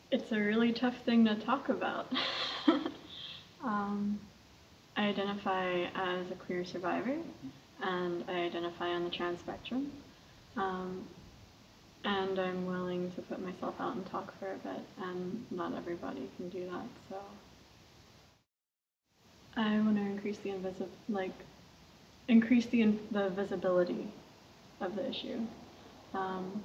It's a really tough thing to talk about. um, I identify as a queer survivor, and I identify on the trans spectrum. Um, and I'm willing to put myself out and talk for a bit, and not everybody can do that, so. I want to increase the the visibility of the issue, um,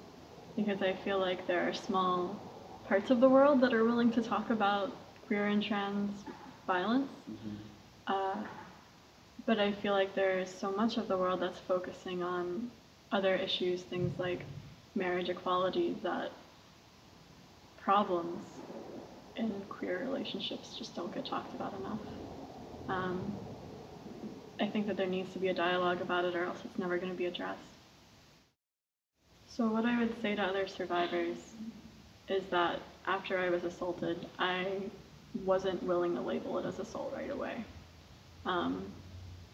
because I feel like there are small parts of the world that are willing to talk about queer and trans violence, uh, but I feel like there's so much of the world that's focusing on other issues, things like marriage equality, that problems in queer relationships just don't get talked about enough. I think that there needs to be a dialogue about it, or else it's never going to be addressed. So what I would say to other survivors is that after I was assaulted, I wasn't willing to label it as assault right away.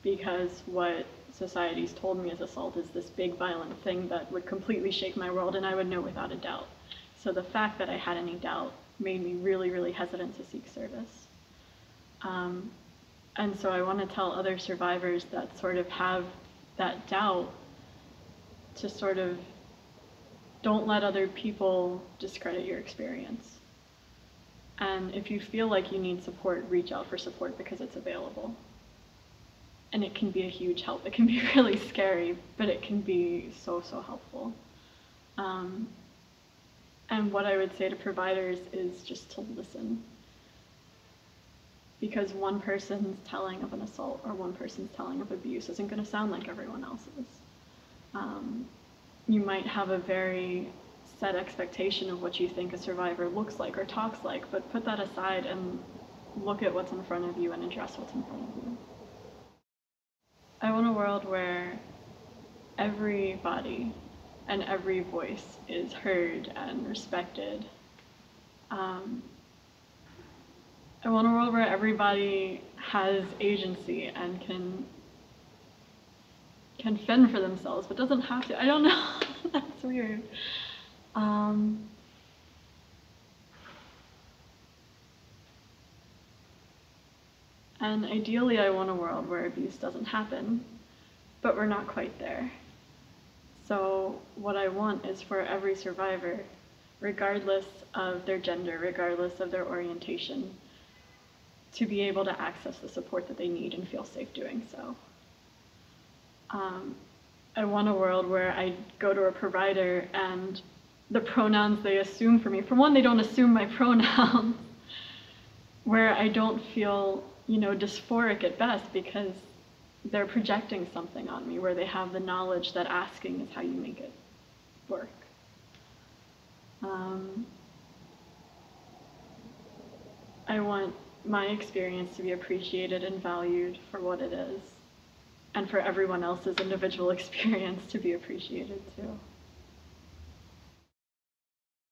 Because what society's told me as assault is this big violent thing that would completely shake my world, and I would know without a doubt. So the fact that I had any doubt made me really, really hesitant to seek service. And so I want to tell other survivors that sort of have that doubt to sort of don't let other people discredit your experience. And if you feel like you need support, reach out for support because it's available. And it can be a huge help. It can be really scary, but it can be so, so helpful. And what I would say to providers is just to listen. Because one person's telling of an assault or one person's telling of abuse isn't going to sound like everyone else's. You might have a very set expectation of what you think a survivor looks like or talks like, but put that aside and look at what's in front of you and address what's in front of you. I want a world where everybody and every voice is heard and respected. I want a world where everybody has agency and can fend for themselves, but doesn't have to. I don't know. That's weird. And ideally, I want a world where abuse doesn't happen, but we're not quite there. So what I want is for every survivor, regardless of their gender, regardless of their orientation, to be able to access the support that they need and feel safe doing so. I want a world where I go to a provider and the pronouns they assume for me, for one, they don't assume my pronouns, where I don't feel, dysphoric at best because they're projecting something on me, where they have the knowledge that asking is how you make it work. I want my experience to be appreciated and valued for what it is, and for everyone else's individual experience to be appreciated too.